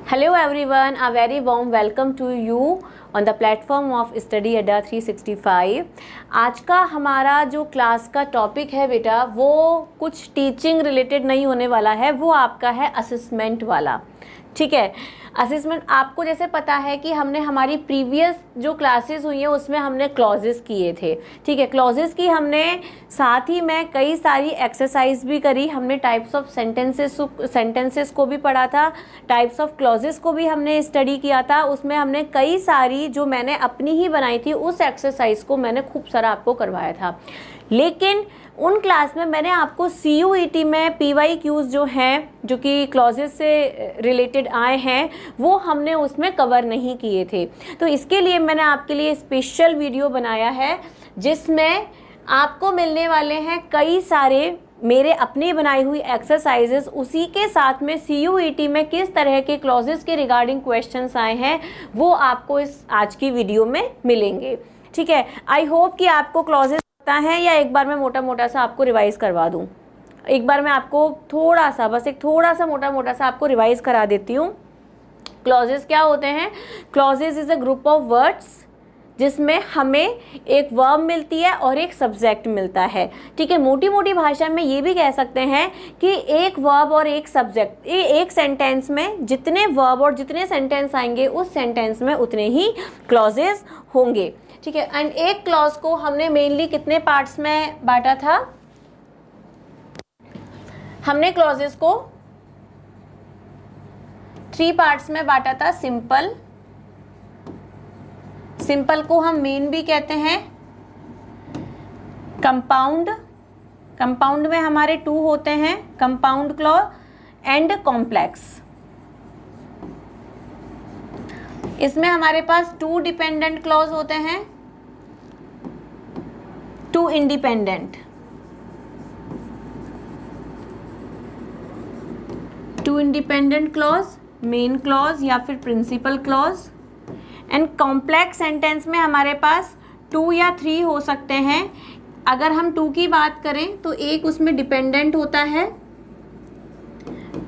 Hello everyone, a very warm welcome to you on the platform of Study Adda 365। आज का हमारा जो class का टॉपिक है बेटा वो कुछ टीचिंग रिलेटेड नहीं होने वाला है, वो आपका है असेसमेंट वाला। ठीक है, असेसमेंट आपको जैसे पता है कि हमने हमारी प्रीवियस जो क्लासेस हुई हैं उसमें हमने क्लॉजेस किए थे। ठीक है, क्लॉजेस की हमने साथ ही में कई सारी एक्सरसाइज भी करी, हमने टाइप्स ऑफ सेंटेंसेस को भी पढ़ा था, टाइप्स ऑफ क्लॉजेस को भी हमने स्टडी किया था। उसमें हमने कई सारी जो मैंने अपनी ही बनाई थी उस एक्सरसाइज को मैंने खूब सारा आपको करवाया था। लेकिन उन क्लास में मैंने आपको CUET में PYQs जो हैं जो कि क्लॉजेस से रिलेटेड आए हैं वो हमने उसमें कवर नहीं किए थे। तो इसके लिए मैंने आपके लिए स्पेशल वीडियो बनाया है जिसमें आपको मिलने वाले हैं कई सारे मेरे अपनी बनाई हुई एक्सरसाइजेस, उसी के साथ में CUET में किस तरह के क्लॉजेस के रिगार्डिंग क्वेश्चंस आए हैं वो आपको इस आज की वीडियो में मिलेंगे। ठीक है, आई होप कि आपको क्लॉजेस है या एक बार मैं मोटा मोटा सा आपको रिवाइज करवा दूं। एक बार मैं आपको थोड़ा सा मोटा सा आपको रिवाइज करा देती हूँ। क्लॉजेस क्या होते हैं? Clauses is a group of words जिसमें हमें एक वर्ब मिलती है और एक सब्जेक्ट मिलता है। ठीक है, मोटी मोटी भाषा में ये भी कह सकते हैं कि एक वर्ब और एक सब्जेक्ट, एक सेंटेंस में जितने वर्ब और जितने सेंटेंस आएंगे उस सेंटेंस में उतने ही क्लॉजेस होंगे। ठीक है, एंड एक क्लॉज को हमने मेनली कितने पार्ट्स में बांटा था? हमने क्लॉजेस को 3 पार्ट्स में बांटा था। सिंपल को हम मेन भी कहते हैं। कंपाउंड में हमारे 2 होते हैं, कंपाउंड क्लॉज एंड कॉम्प्लेक्स। इसमें हमारे पास 2 डिपेंडेंट क्लॉज होते हैं, 2 independent. 2 independent clause, main clause या फिर principal clause. And complex sentence में हमारे पास 2 या 3 हो सकते हैं। अगर हम 2 की बात करें तो एक उसमें डिपेंडेंट होता है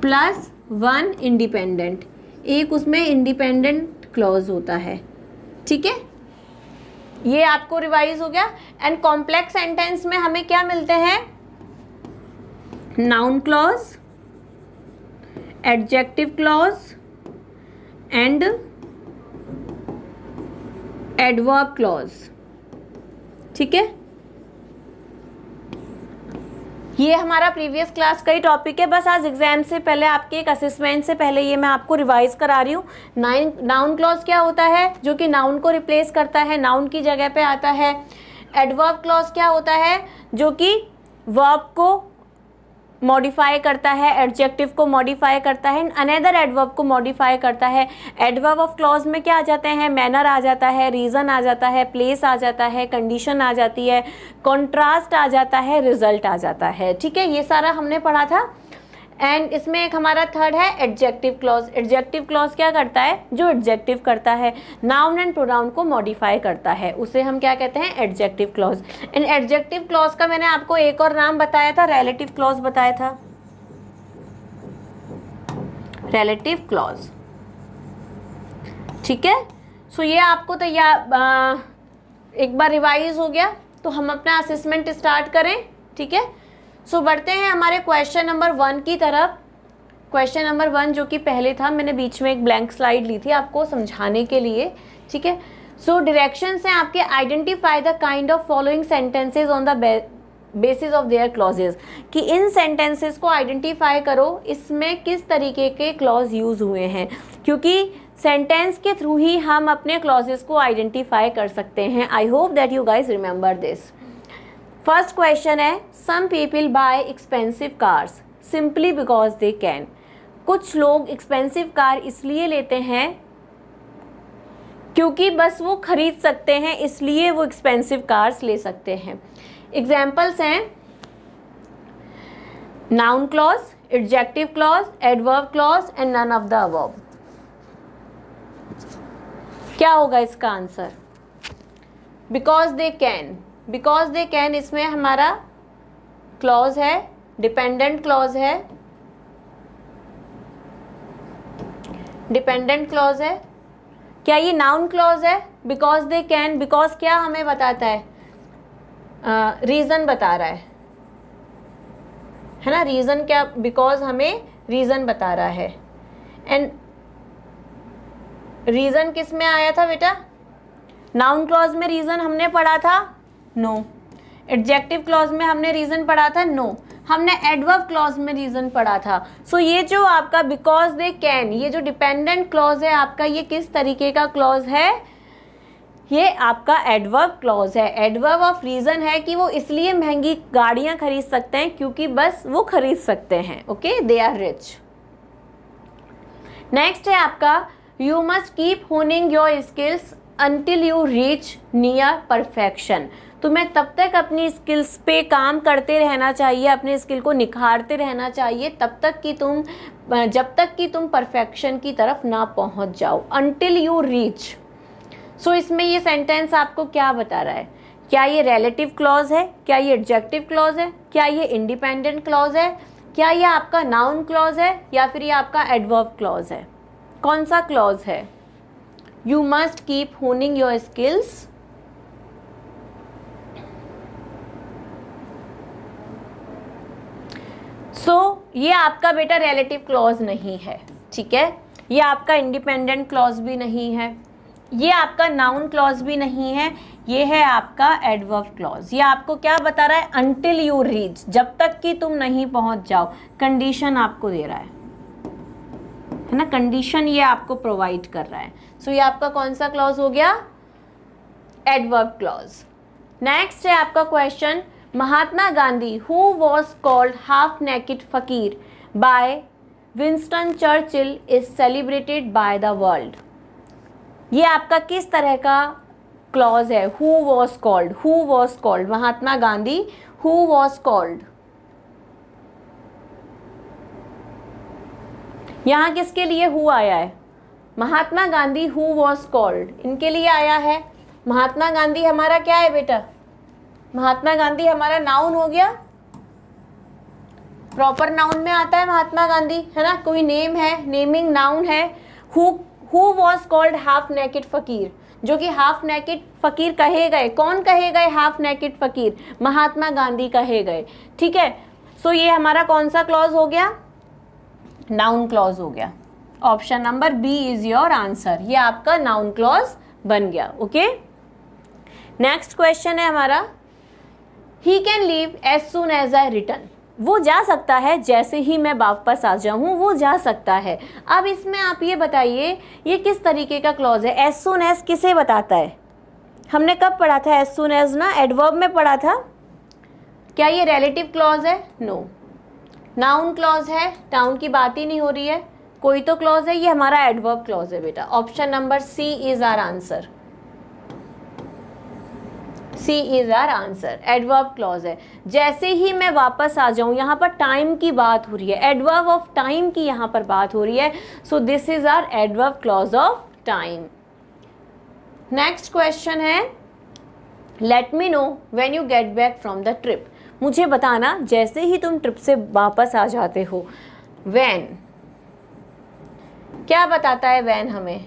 प्लस 1 इंडिपेंडेंट, एक उसमें इंडिपेंडेंट क्लॉज होता है। ठीक है, ये आपको रिवाइज हो गया। एंड कॉम्प्लेक्स सेंटेंस में हमें क्या मिलते हैं? Noun clause, adjective clause and adverb clause. ठीक है, ये हमारा प्रीवियस क्लास का ही टॉपिक है। बस आज एग्जाम से पहले, आपके एक असेसमेंट से पहले ये मैं आपको रिवाइज करा रही हूँ। नाउन क्लॉज क्या होता है? जो कि नाउन को रिप्लेस करता है, नाउन की जगह पे आता है। एडवर्ब क्लॉज क्या होता है? जो कि वर्ब को मॉडिफाई करता है, एडजेक्टिव को मॉडिफाई करता है, अनदर एडवर्ब को मॉडिफाई करता है। एडवर्ब ऑफ क्लॉज में क्या आ जाते हैं? मैनर आ जाता है, रीज़न आ जाता है, प्लेस आ जाता है, कंडीशन आ जाती है, कॉन्ट्रास्ट आ जाता है, रिजल्ट आ जाता है। ठीक है, ये सारा हमने पढ़ा था। एंड इसमें एक हमारा थर्ड है एडजेक्टिव क्लॉज। एडजेक्टिव क्लॉज क्या करता है? जो एडजेक्टिव करता है, नाउन एंड प्रोनाउन को मॉडिफाई करता है, उसे हम क्या कहते हैं? Adjective clause. And adjective clause का मैंने आपको एक और नाम बताया था, रिलेटिव क्लॉज बताया था। Relative clause. ठीक है, सो ये आपको तैयार एक बार रिवाइज हो गया तो हम अपना असेसमेंट स्टार्ट करें। ठीक है, सो बढ़ते हैं हमारे क्वेश्चन नंबर 1 की तरफ। क्वेश्चन नंबर 1 जो कि पहले था, मैंने बीच में एक ब्लैंक स्लाइड ली थी आपको समझाने के लिए। ठीक है, सो डायरेक्शंस हैं आपके, identify the kind of following sentences on the basis of their clauses, कि इन सेंटेंसेस को आइडेंटिफाई करो इसमें किस तरीके के क्लॉज यूज हुए हैं, क्योंकि सेंटेंस के थ्रू ही हम अपने क्लॉजेस को आइडेंटिफाई कर सकते हैं। I hope that you guys remember this. First question है, some people buy expensive cars simply because they can. कुछ लोग एक्सपेंसिव कार इसलिए लेते हैं क्योंकि बस वो खरीद सकते हैं, इसलिए वो एक्सपेंसिव कार्स ले सकते हैं। एग्जाम्पल्स हैं noun clause, adjective clause, adverb clause and none of the above. क्या होगा इसका answer? Because they can. Because they can इसमें हमारा क्लॉज है, डिपेंडेंट क्लॉज है। डिपेंडेंट क्लॉज है? क्या ये नाउन क्लॉज है? बिकॉज दे कैन, बिकॉज क्या हमें बताता है? रीजन बता रहा है ना? रीजन क्या? बिकॉज हमें रीजन बता रहा है। एंड रीजन किस में आया था बेटा? नाउन क्लॉज में रीजन हमने पढ़ा था? नो। एडजेक्टिव क्लॉज में हमने रीजन पढ़ा था? नो। हमने एडवर्ब क्लॉज में रीजन पढ़ा था। सो ये जो आपका बिकॉज दे कैन, ये जो डिपेंडेंट क्लॉज है आपका, ये किस तरीके का क्लॉज है? ये आपका एडवर्ब क्लॉज है। एडवर्ब ऑफ रीजन है कि वो इसलिए महंगी गाड़ियां खरीद सकते हैं क्योंकि बस वो खरीद सकते हैं। Okay, they are rich. Next है आपका you must keep honing your skills until you reach near perfection. तुम्हें तब तक अपनी स्किल्स पे काम करते रहना चाहिए, अपने स्किल को निखारते रहना चाहिए जब तक कि तुम परफेक्शन की तरफ ना पहुंच जाओ। Until you reach. सो इसमें ये सेंटेंस आपको क्या बता रहा है? क्या ये रिलेटिव क्लॉज है? क्या ये एडजेक्टिव क्लॉज है? क्या ये इंडिपेंडेंट क्लॉज है? क्या ये आपका नाउन क्लॉज है या फिर ये आपका एडवर्ब क्लॉज है? कौन सा क्लॉज है? You must keep honing your skills ये आपका बेटा रिलेटिव क्लॉज नहीं है, ठीक है? ये आपका इंडिपेंडेंट क्लॉज भी नहीं है, ये आपका नाउन क्लॉज भी नहीं है, ये है आपका एडवर्ब क्लॉज। ये आपको क्या बता रहा है? अंटिल यू रीच, जब तक कि तुम नहीं पहुंच जाओ। कंडीशन आपको दे रहा है ना? कंडीशन ये आपको प्रोवाइड कर रहा है। सो ये आपका कौन सा क्लॉज हो गया? Adverb clause. नेक्स्ट है आपका question, Mahatma Gandhi who was called half naked fakir by Winston Churchill is celebrated by the world. ये आपका किस तरह का क्लॉज है? Who was called, who was called, Mahatma Gandhi who was called. यहां किसके लिए हु आया है? Mahatma Gandhi who was called, इनके लिए आया है। महात्मा गांधी हमारा क्या है बेटा? महात्मा गांधी हमारा नाउन हो गया, प्रॉपर नाउन में आता है महात्मा गांधी, है ना? कोई नेम है, नेमिंग नाउन है। Who was called half naked फकीर, जो कि हाफ नेकेड फकीर कहे गए। कौन कहे गए हाफ नेकेड फकीर? महात्मा गांधी कहे गए, ठीक है? सो ये हमारा कौन सा क्लॉज हो गया? नाउन क्लॉज हो गया। Option number B is your answer. ये आपका नाउन क्लॉज बन गया। ओके, नेक्स्ट क्वेश्चन है हमारा, he can leave as soon as I return. वो जा सकता है जैसे ही मैं वापस आ जाऊं, वो जा सकता है। अब इसमें आप ये बताइए ये किस तरीके का क्लॉज है? एज सुन एज किसे बताता है? हमने कब पढ़ा था एज सुन एज ना? एडवर्ब में पढ़ा था। क्या ये रिलेटिव क्लॉज है? नो। नाउन क्लॉज है, नाउन की बात ही नहीं हो रही है। कोई तो क्लॉज है, ये हमारा एडवर्ब क्लॉज है बेटा। Option number C is our answer. C is our answer. Adverb clause है। जैसे ही मैं वापस आ जाऊं, यहाँ पर टाइम की बात हो रही है, एडवर्ब ऑफ टाइम की यहाँ पर बात हो रही है। So this is our adverb clause of time. Next question है, let me know when you get back from the trip. मुझे बताना जैसे ही तुम ट्रिप से वापस आ जाते हो। व्हेन क्या बताता है? व्हेन हमें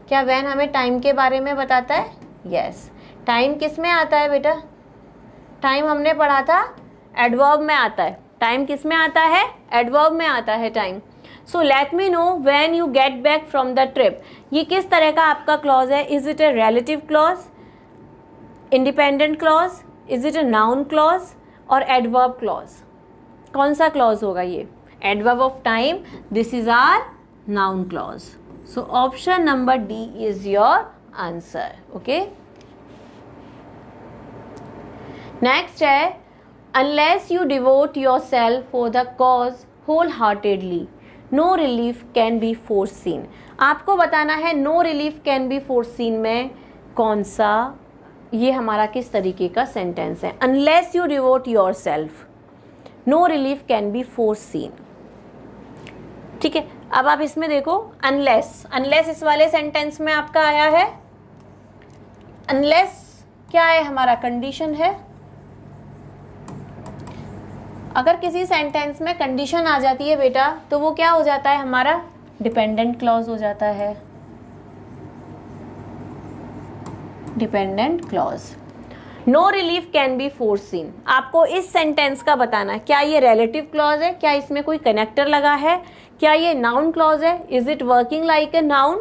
क्या, व्हेन हमें टाइम के बारे में बताता है? यस। टाइम किस में आता है बेटा? टाइम हमने पढ़ा था एडवर्ब में आता है। टाइम किस में आता है? एडवर्ब में आता है time. So let me know when you get back from the trip, ये किस तरह का आपका क्लॉज है? Is it a relative clause, independent clause, is it a noun clause और एडवर्ब क्लॉज? कौन सा क्लॉज होगा ये? Adverb of time. This is our noun clause. So option number D is your answer. Okay, next है, unless you devote your self for the cause whole heartedly no relief can be foreseen. आपको बताना है no relief can be foreseen में कौन सा, ये हमारा किस तरीके का सेंटेंस है? Unless you devote your self no relief can be foreseen, ठीक है? अब आप इसमें देखो, अनलेस, अनलेस इस वाले सेंटेंस में आपका आया है। अनलेस क्या है? हमारा कंडीशन है। अगर किसी सेंटेंस में कंडीशन आ जाती है बेटा तो वो क्या हो जाता है? हमारा डिपेंडेंट क्लॉज हो जाता है, dependent clause. No relief can be foreseen, आपको इस सेंटेंस का बताना है, क्या ये रिलेटिव क्लॉज है, क्या इसमें कोई कनेक्टर लगा है, क्या ये नाउन क्लॉज है, is it working like a noun,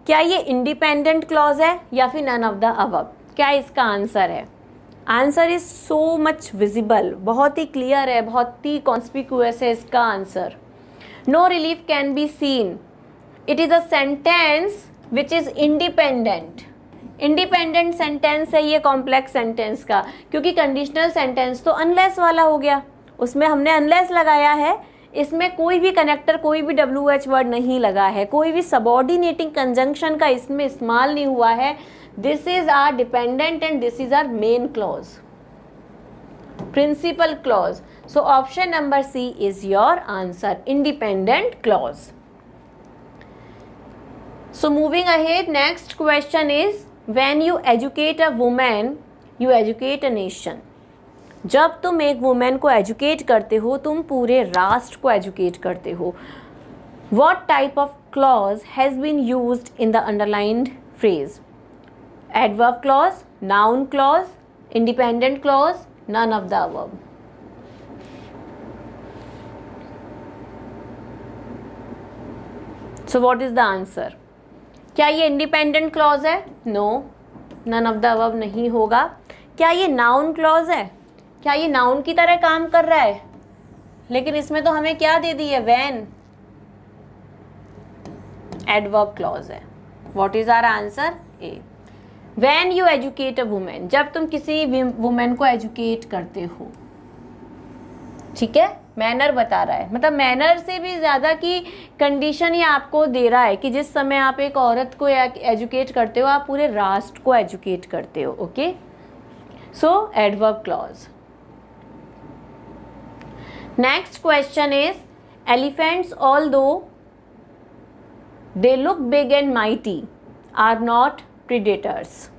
क्या ये इंडिपेंडेंट क्लॉज है या फिर नन ऑफ द अबव। क्या इसका आंसर है? Answer is so much visible, बहुत ही क्लियर है, बहुत ही कॉन्स्पिक्यूअस है इसका answer. No relief can be seen, it is a sentence which is independent. Independent sentence है ये कॉम्प्लेक्स सेंटेंस का, क्योंकि कंडीशनल सेंटेंस तो अनलेस वाला हो गया, उसमें हमने अनलेस लगाया है, इसमें कोई भी कनेक्टर, कोई भी WH वर्ड नहीं लगा है, कोई भी सबऑर्डिनेटिंग कंजंक्शन का इसमें इस्तेमाल नहीं हुआ है। This is our dependent and this is our main clause, principal clause. So option number C is your answer, independent clause. So moving ahead, next question is, when you educate a woman, you educate a nation. जब तुम एक women को educate करते हो, तुम पूरे राष्ट्र को एजुकेट करते हो। What type of clause has been used in the underlined phrase? Adverb clause, noun clause, independent clause, none of the above. So what is the answer? क्या ये इंडिपेंडेंट क्लॉज है? No, none of the above नहीं होगा। क्या ये noun clause है? क्या ये नाउन की तरह काम कर रहा है? लेकिन इसमें तो हमें क्या दे दी है? व्हेन। एडवर्ब क्लॉज है। What is our answer? A. When you educate a women, जब तुम किसी वुमेन को एजुकेट करते हो, ठीक है, मैनर बता रहा है, मतलब मैनर से भी ज़्यादा की कंडीशन ही आपको दे रहा है कि जिस समय आप एक औरत को एजुकेट करते हो, आप पूरे राष्ट्र को एजुकेट करते हो। Okay, so adverb clause. Next question is, elephants although they look big and mighty are not predators.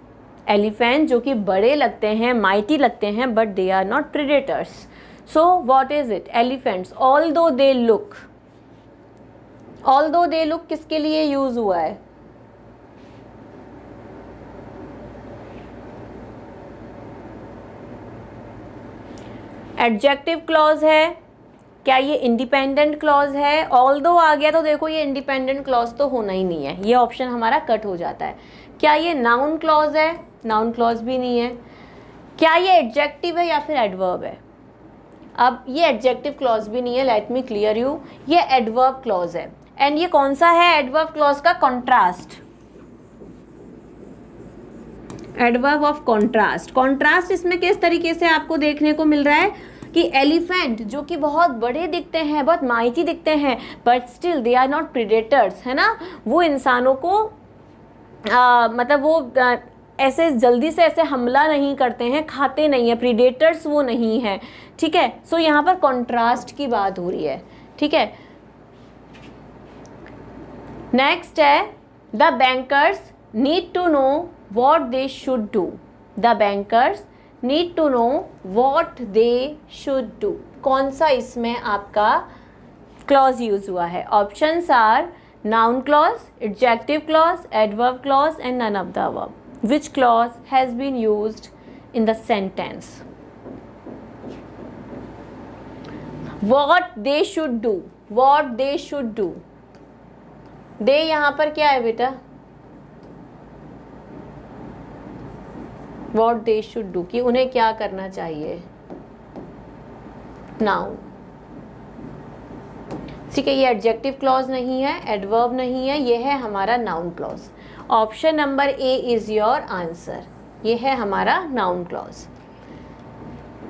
Elephant जो कि बड़े लगते हैं, माइटी लगते हैं, but they are not predators. So what is it? Elephants, although they look, although they look किसके लिए use हुआ है? एडजेक्टिव क्लॉज है। क्या ये इंडिपेंडेंट क्लॉज है? although आ गया तो देखो ये इंडिपेंडेंट क्लॉज तो होना ही नहीं है, ये ऑप्शन हमारा कट हो जाता है। क्या ये नाउन क्लॉज है? नाउन क्लॉज भी नहीं है। क्या ये एडजेक्टिव है या फिर एडवर्ब है? अब ये एडजेक्टिव क्लॉज भी नहीं है, लेट मी क्लियर यू, ये एडवर्ब क्लॉज है। एंड ये कौन सा है एडवर्ब क्लॉज का? Contrast, adverb of contrast. Contrast इसमें किस तरीके से आपको देखने को मिल रहा है कि एलिफेंट जो कि बहुत बड़े दिखते हैं, बहुत माइटी दिखते हैं, but still they are not predators, है ना, वो इंसानों को मतलब वो ऐसे जल्दी से ऐसे हमला नहीं करते हैं, खाते नहीं है, प्रीडेटर्स वो नहीं है, ठीक है। सो यहाँ पर कॉन्ट्रास्ट की बात हो रही है, ठीक है। नेक्स्ट है, the bankers need to know what they should do. The bankers need to know what they should do. कौन सा इसमें आपका क्लॉज यूज हुआ है? Options are noun clause, adjective clause, adverb clause and none of the above. Which clause has been used in the sentence? What they should do, what they should do. they यहाँ पर क्या है बेटा? What they should do, कि उन्हें क्या करना चाहिए? नाउन, ठीक है, ये एडजेक्टिव क्लॉज नहीं है, एडवर्ब नहीं है, ये है हमारा noun clause. Option number A is your answer, ये है हमारा नाउन क्लॉज।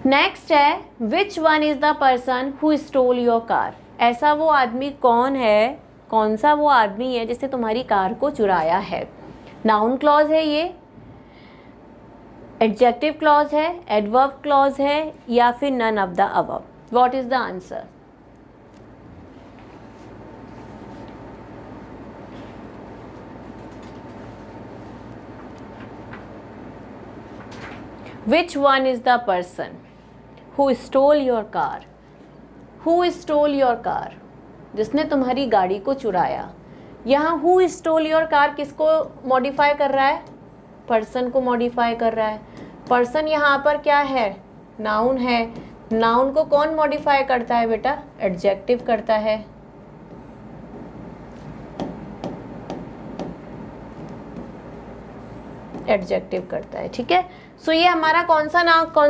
नेक्स्ट है, which one is the person who stole your car. ऐसा वो आदमी कौन है, कौन सा वो आदमी है जिसने तुम्हारी कार को चुराया है? नाउन क्लॉज है ये, एडजेक्टिव क्लॉज है, एडवर्ब क्लॉज है या फिर none of the above. What is the answer? Which one is the person who stole your car? Who stole your car? जिसने तुम्हारी गाड़ी को चुराया। यहाँ हु स्टोल योर कार किसको मॉडिफाई कर रहा है? पर्सन को मॉडिफाई कर रहा है। पर्सन यहाँ पर क्या है? नाउन है। नाउन को कौन मॉडिफाई करता है बेटा? एडजेक्टिव करता है। एडजेक्टिव करता है, ठीक है। सो ये हमारा कौन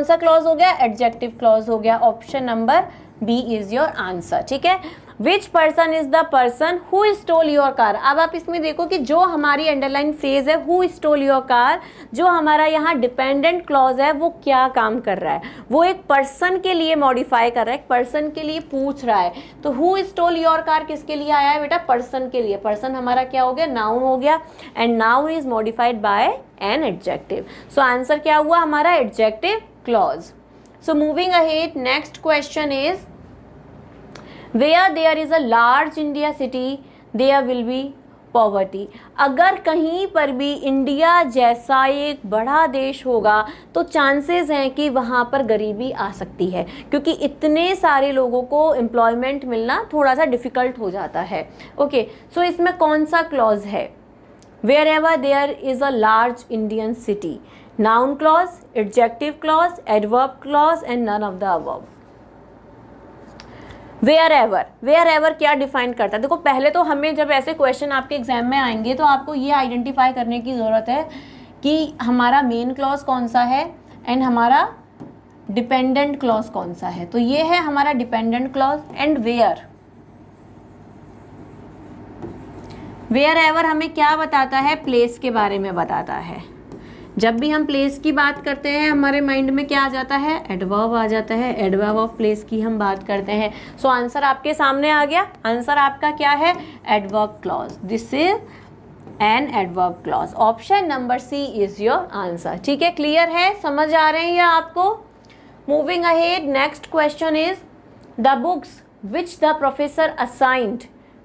सा क्लॉज हो गया? एडजेक्टिव क्लॉज हो गया। Option number B is your answer, ठीक है। Which person is the person who stole your car. अब आप इसमें देखो कि जो हमारी अंडरलाइन फ्रेज है हु स्टोल योर कार, जो हमारा यहाँ डिपेंडेंट क्लॉज है वो क्या काम कर रहा है? वो एक पर्सन के लिए मॉडिफाई कर रहा है, एक पर्सन के लिए पूछ रहा है। तो हु स्टोल योर कार किसके लिए आया है बेटा? पर्सन के लिए। पर्सन हमारा क्या हो गया? नाउन हो गया। And noun is modified by an adjective. So answer क्या हुआ हमारा? Adjective clause. So moving ahead, next question is where there is a large India city there will be poverty। अगर कहीं पर भी इंडिया जैसा एक बड़ा देश होगा तो चांसेस हैं कि वहाँ पर गरीबी आ सकती है, क्योंकि इतने सारे लोगों को एम्प्लॉयमेंट मिलना थोड़ा सा डिफ़िकल्ट हो जाता है। ओके, सो इसमें कौन सा क्लॉज है? wherever there is a large Indian city, noun clause, adjective clause, adverb clause and none of the above। wherever क्या डिफाइन करता है? देखो पहले तो हमें जब ऐसे क्वेश्चन आपके एग्जाम में आएंगे तो आपको ये आइडेंटिफाई करने की ज़रूरत है कि हमारा मेन क्लॉज कौन सा है एंड हमारा डिपेंडेंट क्लॉज कौन सा है। तो ये है हमारा डिपेंडेंट क्लॉज। एंड wherever हमें क्या बताता है? प्लेस के बारे में बताता है। जब भी हम प्लेस की बात करते हैं हमारे माइंड में क्या आ जाता है? एडवर्ब आ जाता है। एडवर्ब ऑफ प्लेस की हम बात करते हैं। सो आंसर आपके सामने आ गया। आंसर आपका क्या है? Adverb clause. This is an adverb clause. Option number C is your answer, ठीक है। क्लियर है? समझ आ रहे हैं ये आपको? Moving ahead, next question is the books which the professor assigned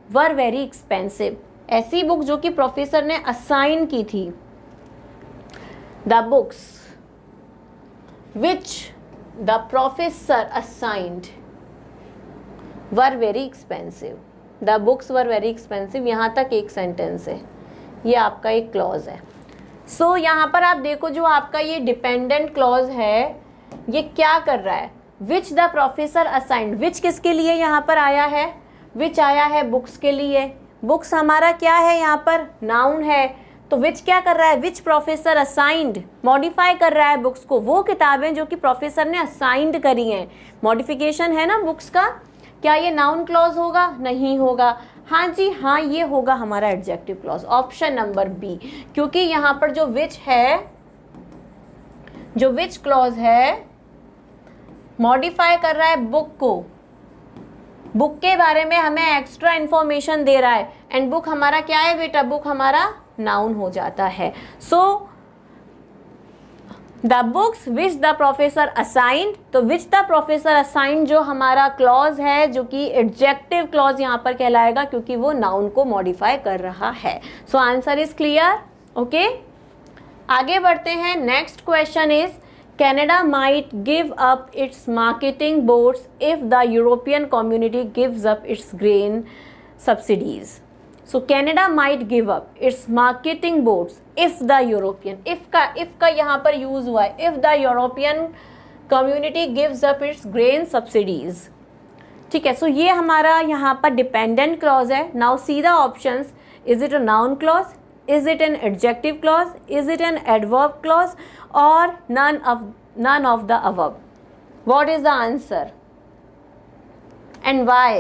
were very expensive. ऐसी बुक जो कि प्रोफेसर ने असाइन की थी। The books which the professor assigned were very expensive. The books were very expensive, यहाँ तक एक sentence है, ये आपका एक क्लॉज है। सो यहाँ पर आप देखो जो आपका ये डिपेंडेंट क्लॉज है ये क्या कर रहा है? Which the professor assigned. Which किसके लिए यहाँ पर आया है? विच आया है बुक्स के लिए। बुक्स हमारा क्या है? यहाँ पर नाउन है। तो विच क्या कर रहा है? विच प्रोफेसर असाइंड, मॉडिफाई कर रहा है बुक्स को। वो किताबें जो कि प्रोफेसर ने असाइंड करी हैं, मॉडिफिकेशन है ना बुक्स का। क्या ये नाउन क्लॉज होगा? नहीं होगा। हाँ जी हाँ, ये होगा हमारा adjective clause. Option number B, क्योंकि यहाँ पर जो विच है, जो विच क्लॉज है मॉडिफाई कर रहा है बुक को। बुक के बारे में हमें एक्स्ट्रा इंफॉर्मेशन दे रहा है। एंड बुक हमारा क्या है बेटा? बुक हमारा नाउन हो जाता है। So the books which the professor assigned, तो विच द प्रोफेसर असाइंड जो हमारा क्लॉज है जो कि एडजेक्टिव क्लॉज यहाँ पर कहलाएगा क्योंकि वो नाउन को मॉडिफाई कर रहा है। So answer is clear. Okay, आगे बढ़ते हैं। Next question is Canada might give up its marketing boards if the European community gives up its grain subsidies. So Canada might give up its marketing boards if the European, if का यहाँ पर use हुआ है, if the European community gives up its grain subsidies। ठीक है, सो ये हमारा यहाँ पर डिपेंडेंट क्लॉज है। Now see the options. Is it a noun clause? Is it an adjective clause? Is it an adverb clause? Or none of the above? What is the answer? And why?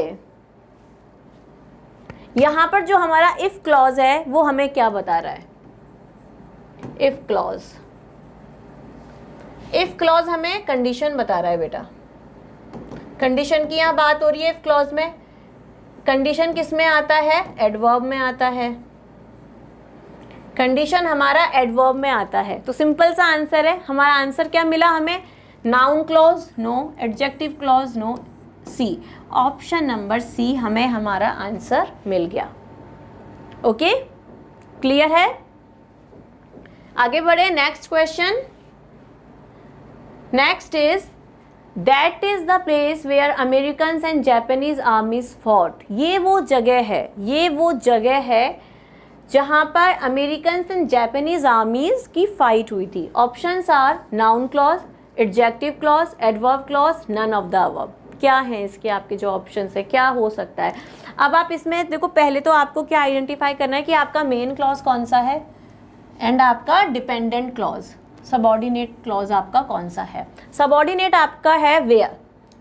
यहाँ पर जो हमारा if clause है वो हमें क्या बता रहा है? if clause हमें कंडीशन बता रहा है बेटा। कंडीशन की यहाँ बात हो रही है if clause में। कंडीशन किस में आता है? एडवर्ब में आता है। कंडीशन हमारा एडवर्ब में आता है। तो सिंपल सा आंसर है। हमारा आंसर क्या मिला हमें? Noun clause no, adjective clause no, C. Option number C हमें हमारा आंसर मिल गया। ओके, क्लियर है? आगे बढ़े। Next question. Next is that is the place where American and Japanese armies fought. ये वो जगह है, ये वो जगह है जहाँ पर अमेरिकन एंड जापानीज आर्मीज की फाइट हुई थी। Options are noun clause, adjective clause, adverb clause, none of the above. क्या है इसके आपके जो ऑप्शंस है, क्या हो सकता है? अब आप इसमें देखो, पहले तो आपको क्या आइडेंटिफाई करना है कि आपका मेन क्लॉज कौन सा है एंड आपका डिपेंडेंट क्लॉज, सबऑर्डिनेट क्लॉज आपका कौन सा है। सबऑर्डिनेट आपका है where,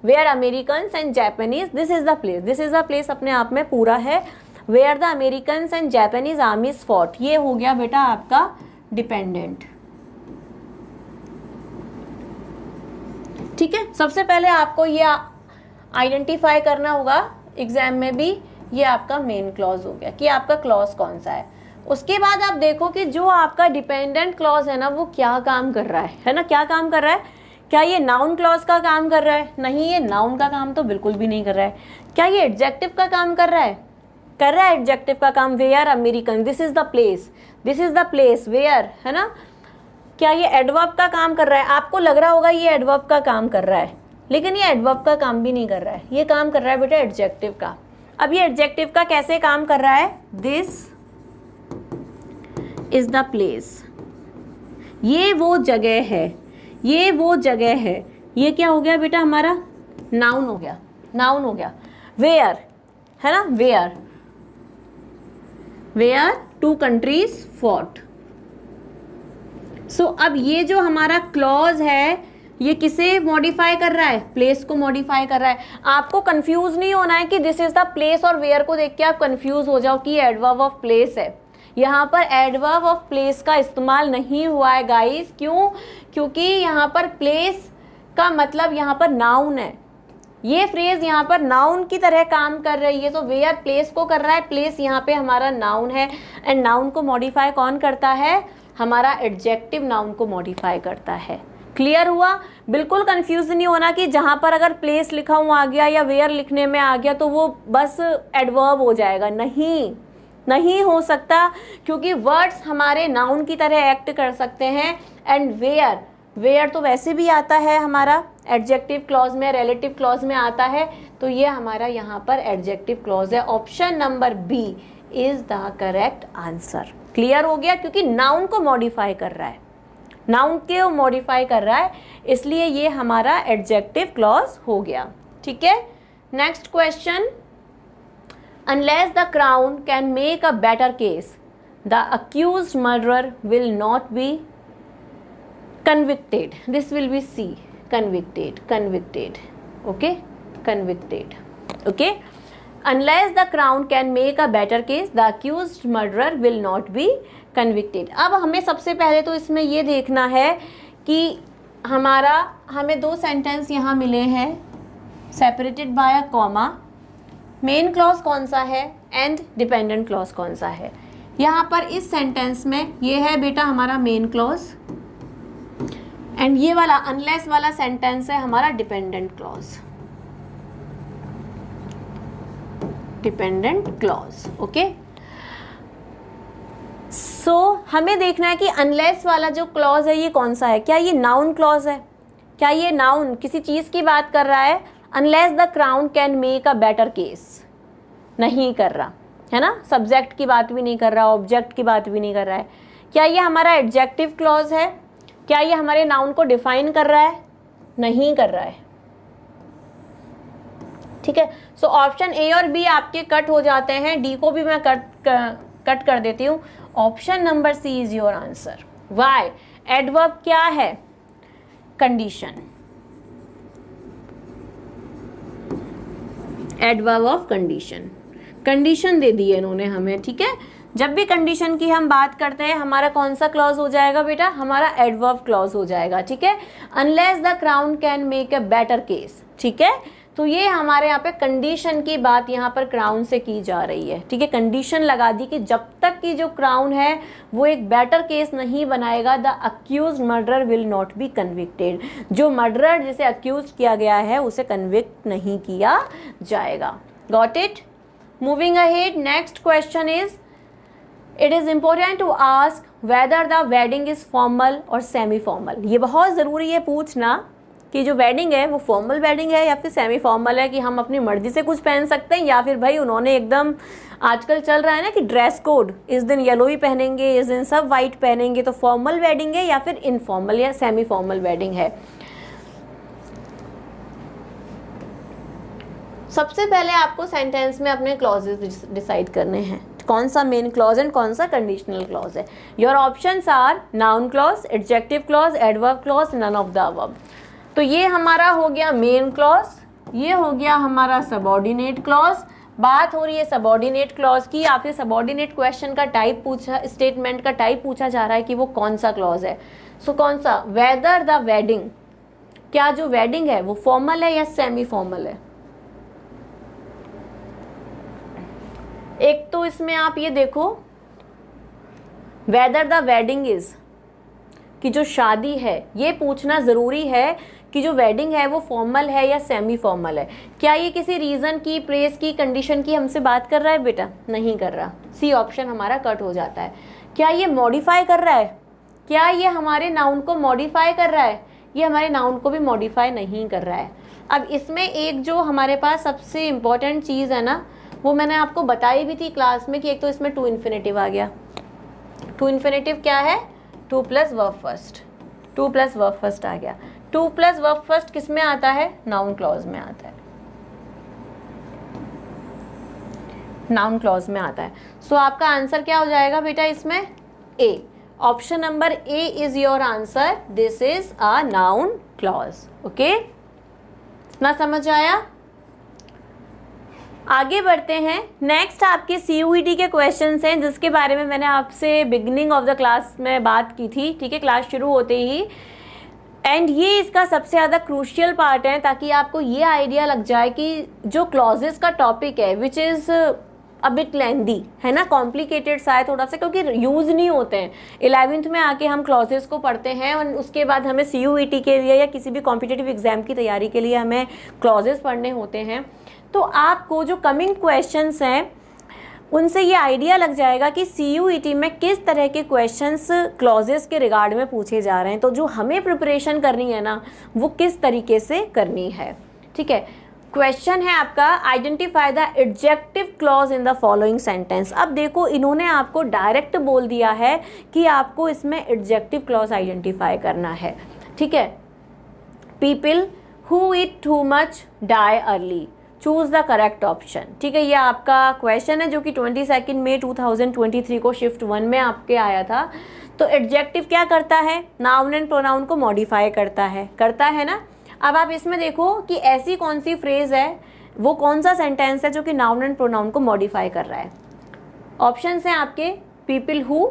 where American and Japanese, this is the place, this is the place अपने आप में पूरा है, where the American and Japanese armies fought, ये हो गया बेटा आपका डिपेंडेंट। ठीक है, सबसे पहले आपको ये आइडेंटिफाई करना होगा एग्जाम में भी, ये आपका मेन क्लॉज हो गया कि आपका क्लॉज कौन सा है। उसके बाद आप देखो कि जो आपका डिपेंडेंट क्लॉज है ना, वो क्या काम कर रहा है ना, क्या काम कर रहा है? क्या ये नाउन क्लॉज का काम कर रहा है? नहीं, ये नाउन का काम तो बिल्कुल भी नहीं कर रहा है। क्या ये एडजेक्टिव का काम कर रहा है? कर रहा है एडजेक्टिव का काम। Where American, this is the place, this is the place where, है ना। क्या ये एडवर्ब का काम कर रहा है? आपको लग रहा होगा ये एडवर्ब का काम कर रहा है, लेकिन ये एडवर्ब का काम भी नहीं कर रहा है, ये काम कर रहा है बेटा एडजेक्टिव का। अब ये एडजेक्टिव का कैसे काम कर रहा है? दिस इज द प्लेस, ये वो जगह है, ये वो जगह है। ये क्या हो गया बेटा हमारा? नाउन हो गया, नाउन हो गया। वेयर, है ना, where, where two countries fought. So अब ये जो हमारा क्लॉज है, ये किसे मॉडिफाई कर रहा है? प्लेस को मॉडिफाई कर रहा है। आपको कंफ्यूज नहीं होना है कि दिस इज द प्लेस और वेयर को देख के आप कंफ्यूज हो जाओ कि एडवर्ब ऑफ प्लेस है। यहाँ पर एडवर्ब ऑफ प्लेस का इस्तेमाल नहीं हुआ है गाइस। क्यों? क्योंकि यहाँ पर प्लेस का मतलब यहाँ पर नाउन है, ये फ्रेज यहाँ पर नाउन की तरह काम कर रही है। तो वेयर प्लेस को कर रहा है, प्लेस यहाँ पे हमारा नाउन है, एंड नाउन को मॉडिफाई कौन करता है? हमारा एडजेक्टिव नाउन को मॉडिफाई करता है। क्लियर हुआ? बिल्कुल कंफ्यूज नहीं होना कि जहाँ पर अगर प्लेस लिखा हुआ आ गया या वेयर लिखने में आ गया तो वो बस एडवर्ब हो जाएगा। नहीं, नहीं हो सकता, क्योंकि वर्ड्स हमारे नाउन की तरह एक्ट कर सकते हैं। एंड वेयर, वेयर तो वैसे भी आता है हमारा एडजेक्टिव क्लॉज में, रिलेटिव क्लॉज में आता है, तो ये हमारा यहाँ पर एडजेक्टिव क्लॉज है। Option number B is the correct answer. Clear हो गया? क्योंकि नाउन को मॉडिफाई कर रहा है, नाउन के मॉडिफाई कर रहा है, इसलिए ये हमारा एडजेक्टिव क्लॉज हो गया। ठीक है, next question. Unless the crown can make a better case, the accused murderer will not B convicted. This will be C, convicted, convicted. Okay, convicted. Okay, unless the crown can make a better case, the accused murderer will not be convicted. अब हमें सबसे पहले तो इसमें ये देखना है कि हमें दो सेंटेंस यहाँ मिले हैं separated by a comma. Main clause कौन सा है एंड डिपेंडेंट क्लॉज कौन सा है? यहाँ पर इस सेंटेंस में ये है बेटा हमारा मेन क्लॉज, एंड ये वाला अनलेस वाला सेंटेंस है हमारा dependent clause, dependent clause. Okay, so हमें देखना है कि अनलेस वाला जो क्लॉज है ये कौन सा है। क्या ये नाउन क्लॉज है? क्या ये नाउन किसी चीज की बात कर रहा है? Unless the crown can make a better case, नहीं कर रहा है ना, सब्जेक्ट की बात भी नहीं कर रहा, ऑब्जेक्ट की बात भी नहीं कर रहा है। क्या ये हमारा एडजेक्टिव क्लॉज है? क्या ये हमारे नाउन को डिफाइन कर रहा है? नहीं कर रहा है। ठीक है, सो ऑप्शन ए और बी आपके कट हो जाते हैं, डी को भी मैं कट कर देती हूँ। Option number C is your answer. Why? Adverb क्या है? Condition, adverb of condition, condition दे दी है इन्होंने हमें। ठीक है, जब भी कंडीशन की हम बात करते हैं हमारा कौन सा क्लॉज हो जाएगा बेटा? हमारा एडवर्ब क्लॉज हो जाएगा। ठीक है, unless the crown can make a better case. ठीक है, तो ये हमारे यहाँ पे कंडीशन की बात यहाँ पर क्राउन से की जा रही है। ठीक है, कंडीशन लगा दी कि जब तक की जो क्राउन है वो एक बेटर केस नहीं बनाएगा, the accused murderer will not be convicted. जो मर्डरर जिसे अक्यूज किया गया है उसे कन्विक्ट नहीं किया जाएगा। Got it? Moving ahead, next question is, it is important to ask whether the wedding is formal और सेमी फॉर्मल। ये बहुत ज़रूरी है पूछना कि जो वेडिंग है वो फॉर्मल वेडिंग है या फिर सेमी फॉर्मल है, कि हम अपनी मर्जी से कुछ पहन सकते हैं, या फिर भाई उन्होंने एकदम, आजकल चल रहा है ना कि ड्रेस कोड, इस दिन येलो ही पहनेंगे, इस दिन सब वाइट पहनेंगे, तो फॉर्मल वेडिंग है या फिर इनफॉर्मल या सेमी फॉर्मल वेडिंग है। सबसे पहले आपको सेंटेंस में अपने क्लॉजेस डिसाइड करने हैं, कौन सा मेन क्लॉज एंड कौन सा कंडीशनल क्लॉज है। Your options are noun clause, adjective clause, adverb clause, none of the above. तो ये हमारा हो गया मेन क्लॉज, ये हो गया हमारा सबऑर्डिनेट क्लॉज। बात हो रही है सबऑर्डिनेट क्लॉज की, आपसे सबऑर्डिनेट क्वेश्चन का टाइप पूछा, स्टेटमेंट का टाइप पूछा जा रहा है कि वो कौन सा क्लॉज है। सो कौन सा, वेदर द वेडिंग, क्या जो वेडिंग है वो फॉर्मल है या सेमी फॉर्मल है। एक तो इसमें आप ये देखो, वेदर द वेडिंग इज, कि जो शादी है, ये पूछना ज़रूरी है कि जो वेडिंग है वो फॉर्मल है या सेमी फॉर्मल है। क्या ये किसी रीज़न की, प्रेस की, कंडीशन की हमसे बात कर रहा है बेटा? नहीं कर रहा, सी ऑप्शन हमारा कट हो जाता है। क्या ये मॉडिफाई कर रहा है? क्या ये हमारे नाउन को मॉडिफाई कर रहा है? ये हमारे नाउन को भी मॉडिफाई नहीं कर रहा है। अब इसमें एक जो हमारे पास सबसे इम्पॉर्टेंट चीज़ है ना, वो मैंने आपको बताई भी थी क्लास में, कि एक तो इसमें टू इन्फिनेटिव आ गया। टू इन्फिनेटिव क्या है? To plus verb first, to plus verb first आ गया। टू प्लस वर्ब फर्स्ट किस में आता है? नाउन क्लॉज में आता है, नाउन क्लॉज में आता है। सो आपका आंसर क्या हो जाएगा बेटा इसमें? A. Option number A is your answer, this is a noun clause. Okay, ना समझ आया? आगे बढ़ते हैं। नेक्स्ट आपके CUET के क्वेश्चंस हैं, जिसके बारे में मैंने आपसे बिगिनिंग ऑफ द क्लास में बात की थी, ठीक है, क्लास शुरू होते ही। एंड ये इसका सबसे ज़्यादा क्रूशियल पार्ट है, ताकि आपको ये आइडिया लग जाए कि जो क्लॉजेस का टॉपिक है, विच इज़ अ बिट लेंदी, है ना, कॉम्प्लिकेटेड सा है थोड़ा सा, क्योंकि यूज़ नहीं होते हैं। 11th में आके हम क्लॉजेस को पढ़ते हैं, और उसके बाद हमें CUET के लिए या किसी भी कॉम्पिटिटिव एग्जाम की तैयारी के लिए हमें क्लॉजेस पढ़ने होते हैं। तो आपको जो कमिंग क्वेश्चंस हैं उनसे ये आइडिया लग जाएगा कि CUET में किस तरह के क्वेश्चंस क्लॉजेस के रिगार्ड में पूछे जा रहे हैं। तो जो हमें प्रिपरेशन करनी है ना, वो किस तरीके से करनी है, ठीक है। क्वेश्चन है आपका, identify the adjective clause in the following sentence. अब देखो, इन्होंने आपको डायरेक्ट बोल दिया है कि आपको इसमें एडजेक्टिव क्लॉज आइडेंटिफाई करना है, ठीक है। People who eat too much die early, choose the correct option, ठीक है। ये आपका क्वेश्चन है जो कि 22 मई 2023 को शिफ्ट 1 में आपके आया था। तो एडजेक्टिव क्या करता है? नाउन एंड प्रोनाउन को मॉडिफाई करता है ना। अब आप इसमें देखो कि ऐसी कौन सी फ्रेज है, वो कौन सा सेंटेंस है जो कि नाउन एंड प्रोनाउन को मॉडिफाई कर रहा है। ऑप्शंस हैं आपके, people who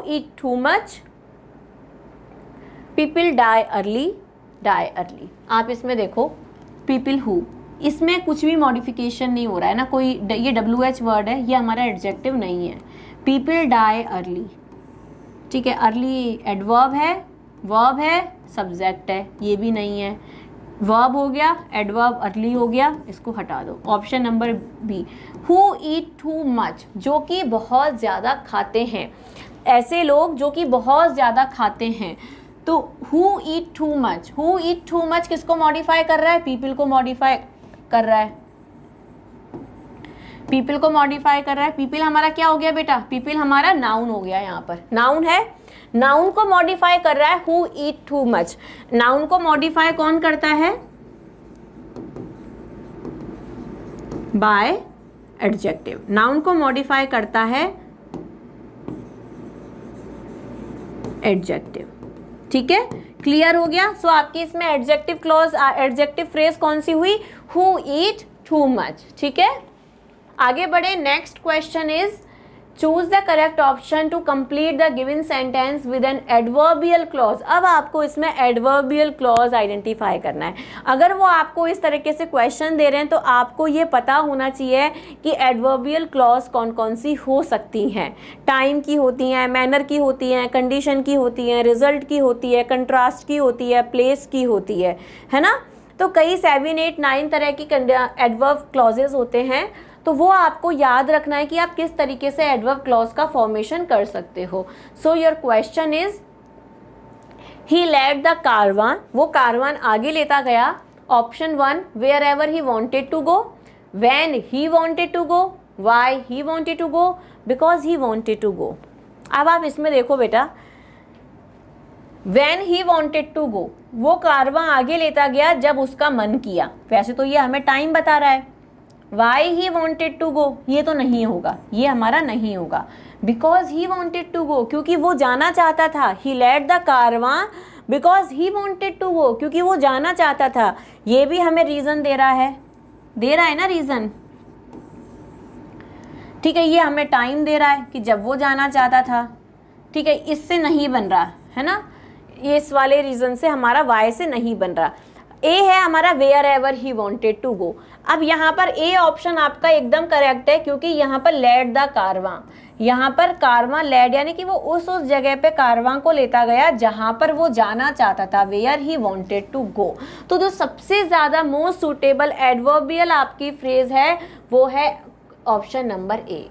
eat too much, people die early. आप इसमें देखो पीपल हु, इसमें कुछ भी मॉडिफिकेशन नहीं हो रहा है ना, कोई ये WH वर्ड है, ये हमारा एडजेक्टिव नहीं है। पीपल डाई अर्ली, ठीक है, अर्ली एडवर्ब है, वर्ब है, सब्जेक्ट है, ये भी नहीं है। वर्ब हो गया, एडवर्ब अर्ली हो गया, इसको हटा दो। Option number B, who eat too much, जो कि बहुत ज़्यादा खाते हैं, ऐसे लोग जो कि बहुत ज़्यादा खाते हैं। तो हु ईट टू मच किसको मॉडिफाई कर रहा है? पीपल को मॉडिफाई कर रहा है, पीपल को मॉडिफाई कर रहा है। पीपल हमारा क्या हो गया बेटा? पीपल हमारा नाउन हो गया, यहाँ पर नाउन है, नाउन को मॉडिफाई कर रहा है who eat too much. Noun को मॉडिफाई कौन करता है? By adjective. नाउन को मॉडिफाई करता है एडजेक्टिव, ठीक है, क्लियर हो गया। सो आपकी इसमें एडजेक्टिव क्लॉज, एडजेक्टिव फ्रेज कौन सी हुई? हु ईट टू मच, ठीक है। आगे बढ़े, next question is choose the correct option to complete the given sentence with an adverbial clause. अब आपको इसमें एडवर्बियल क्लॉज आइडेंटिफाई करना है। अगर वो आपको इस तरीके से क्वेश्चन दे रहे हैं तो आपको ये पता होना चाहिए कि एडवर्बियल क्लॉज कौन कौन सी हो सकती हैं। टाइम की होती हैं, मैनर की होती हैं, कंडीशन की होती हैं, रिजल्ट की होती है, कंट्रास्ट की होती है, प्लेस की होती है ना। तो कई 7, 8, 9 तरह की एडवर्ब क्लॉजेज होते हैं। तो वो आपको याद रखना है कि आप किस तरीके से एडवर्ब क्लॉज का फॉर्मेशन कर सकते हो। So your question is he led the caravan, वो कारवान आगे लेता गया। Option 1 wherever he wanted to go, when he wanted to go, why he wanted to go, because he wanted to go. अब आप इसमें देखो बेटा, when he wanted to go, वो कारवां आगे लेता गया जब उसका मन किया। वैसे तो ये हमें टाइम बता रहा है। Why he wanted to go, ये तो नहीं होगा, ये हमारा नहीं होगा। Because he wanted to go, क्योंकि वो जाना चाहता था। He led the caravan because he wanted to go, क्योंकि वो जाना चाहता था। ये भी हमें रीजन दे रहा है ना रीजन, ठीक है। ये हमें टाइम दे रहा है कि जब वो जाना चाहता था, ठीक है। इससे नहीं बन रहा है ना, ये इस वाले रीजन से हमारा वाई से नहीं बन रहा। ए है हमारा wherever he wanted to go. अब यहाँ पर ए ऑप्शन आपका एकदम करेक्ट है, क्योंकि यहाँ पर लेड द कारवां, यहाँ पर कारवां लेड यानी कि वो उस जगह पे कारवां को लेता गया जहाँ पर वो जाना चाहता था, where he wanted to go. तो जो सबसे ज़्यादा मोस्ट सुटेबल एडवर्बियल आपकी फ्रेज है वो है ऑप्शन नंबर ए।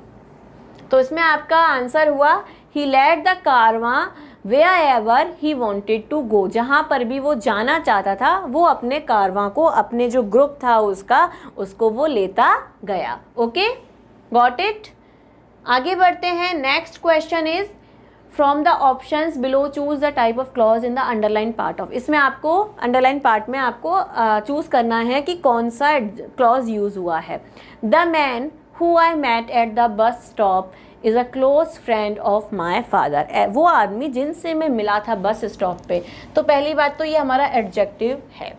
तो इसमें आपका आंसर हुआ he led the caravan where he wanted to go, जहाँ पर भी वो जाना चाहता था वो अपने कारवां को, अपने जो ग्रुप था उसको वो लेता गया। Okay, got it. आगे बढ़ते हैं। Next question is from the options below choose the type of clause in the underline part of. इसमें आपको अंडरलाइन पार्ट में आपको चूज करना है कि कौन सा क्लॉज यूज हुआ है। The man who I met at the bus stop is a close friend of my father. वो आदमी जिनसे मैं मिला था बस स्टॉप पे। तो पहली बात तो ये हमारा एडजेक्टिव है।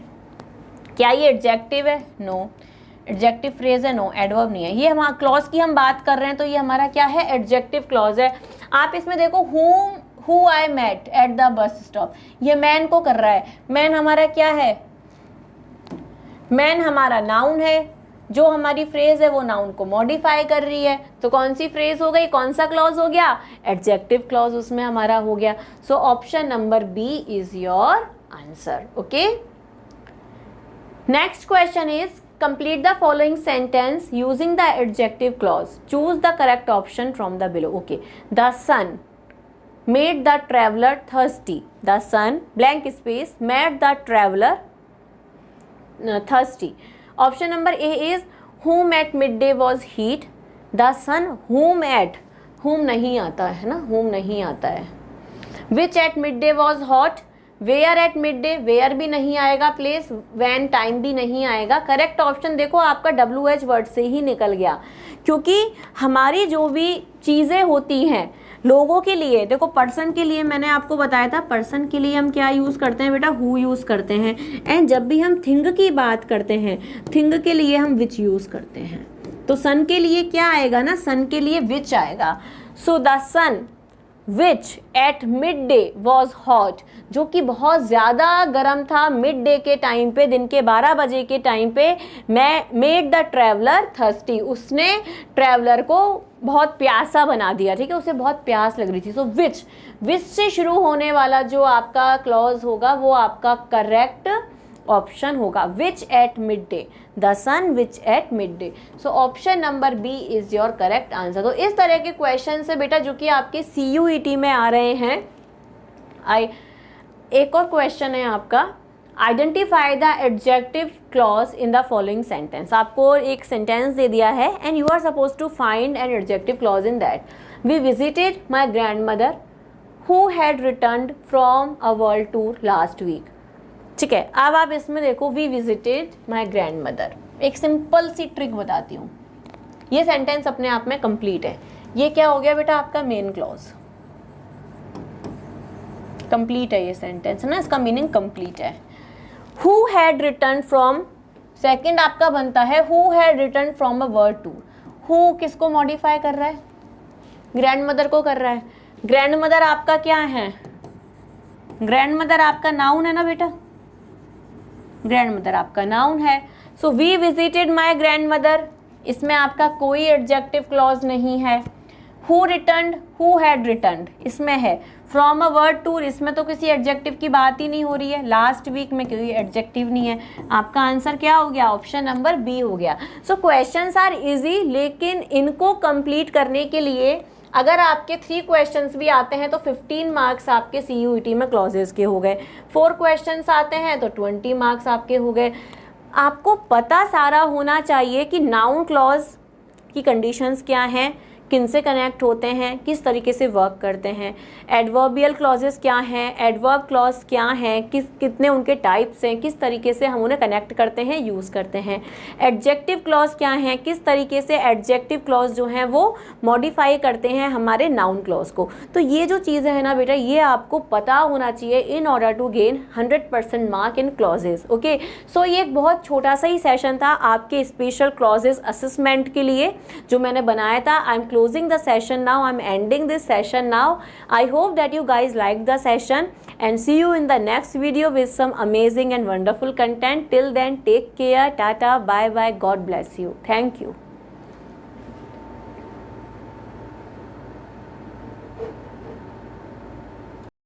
क्या ये एडजेक्टिव है? नो। एडजेक्टिव फ्रेज है? नो। एडवर्ब नहीं है। ये हम क्लॉज की हम बात कर रहे हैं तो ये हमारा क्या है? एडजेक्टिव क्लॉज है। आप इसमें देखो who I met at the bus stop, ये मैन को कर रहा है। मैन हमारा क्या है? मैन हमारा नाउन है। जो हमारी फ्रेज है वो नाउन को मॉडिफाई कर रही है। तो कौन सी फ्रेज हो गई? कौन सा क्लॉज हो गया? एडजेक्टिव क्लॉज उसमें हमारा हो गया। So option number B is your answer. Okay, next question is complete the following sentence using the adjective clause. Choose the correct option from the below. Okay, the sun made the traveler thirsty. The sun blank space made the traveler thirsty. Option number A is whom at midday was heat. The sun whom at, whom नहीं आता है ना, whom नहीं आता है। Which at midday was hot. Where at midday, where भी नहीं आएगा, प्लेस वैन टाइम भी नहीं आएगा। करेक्ट ऑप्शन देखो आपका WH वर्ड से ही निकल गया, क्योंकि हमारी जो भी चीज़ें होती हैं लोगों के लिए, देखो पर्सन के लिए मैंने आपको बताया था, पर्सन के लिए हम क्या यूज़ करते हैं बेटा? हु यूज़ करते हैं। एंड जब भी हम थिंग की बात करते हैं, थिंग के लिए हम विच यूज़ करते हैं। तो सन के लिए क्या आएगा ना? सन के लिए विच आएगा। So the sun which at midday was hot, जो कि बहुत ज़्यादा गर्म था मिड डे के टाइम पे, दिन के 12 बजे के टाइम पे। मेड द ट्रैवलर थर्स्टी, उसने ट्रैवलर को बहुत प्यासा बना दिया। ठीक है, उसे बहुत प्यास लग रही थी। सो विच से शुरू होने वाला जो आपका क्लॉज होगा वो आपका करेक्ट ऑप्शन होगा, which at midday, the sun which at midday. So option number B is your correct answer. तो इस तरह के क्वेश्चन से बेटा जो कि आपके CUET में आ रहे हैं। एक और क्वेश्चन है आपका, identify the adjective clause in the following sentence. आपको एक सेंटेंस दे दिया है and you are suppose to find an adjective clause in that. We visited my grandmother who had returned from a world tour last week. ठीक है, अब आप इसमें देखो we visited my grandmother. एक सिंपल सी trick बताती हूँ, ये सेंटेंस अपने आप में कंप्लीट है। ये क्या हो गया बेटा? आपका मेन क्लॉज कंप्लीट है, ये सेंटेंस है ना, इसका मीनिंग कंप्लीट है। Who had return from, second आपका बनता है who had return from a world tour. Who किसको मॉडिफाई कर रहा है? ग्रैंड मदर को कर रहा है। ग्रैंड मदर आपका क्या है? ग्रैंड मदर आपका नाउन है ना बेटा, ग्रैंड मदर आपका नाउन है। So we visited my grandmother, इसमें आपका कोई एडजेक्टिव क्लॉज नहीं है। Who returned, who had returned इसमें है। फ्रॉम अ वर्ल्ड टूर, इसमें तो किसी एडजेक्टिव की बात ही नहीं हो रही है। लास्ट वीक में कोई एडजेक्टिव नहीं है। आपका आंसर क्या हो गया? ऑप्शन नंबर बी हो गया। सो क्वेश्चंस आर इजी, लेकिन इनको कंप्लीट करने के लिए अगर आपके 3 क्वेश्चंस भी आते हैं तो 15 मार्क्स आपके CUET में क्लॉजेस के हो गए, 4 क्वेश्चंस आते हैं तो 20 मार्क्स आपके हो गए। आपको पता सारा होना चाहिए कि नाउन क्लॉज की कंडीशंस क्या हैं, किन से कनेक्ट होते हैं, किस तरीके से वर्क करते हैं, एडवर्बियल क्लॉजेस क्या हैं, एडवर्ब क्लॉज क्या हैं, कितने उनके टाइप्स हैं, किस तरीके से हम उन्हें कनेक्ट करते हैं, यूज़ करते हैं, एडजेक्टिव क्लॉज क्या हैं, किस तरीके से एडजेक्टिव क्लॉज जो हैं वो मॉडिफाई करते हैं हमारे नाउन क्लॉज को। तो ये जो चीज़ें हैं ना बेटा, ये आपको पता होना चाहिए in order to gain 100% mark in clauses. Okay, so ये एक बहुत छोटा सा ही सेशन था आपके स्पेशल क्लॉजेस असेसमेंट के लिए जो मैंने बनाया था। I am closing the session now, I'm ending this session now. I hope that you guys liked the session and see you in the next video with some amazing and wonderful content. Till then, take care, tata, bye bye, God bless you. Thank you.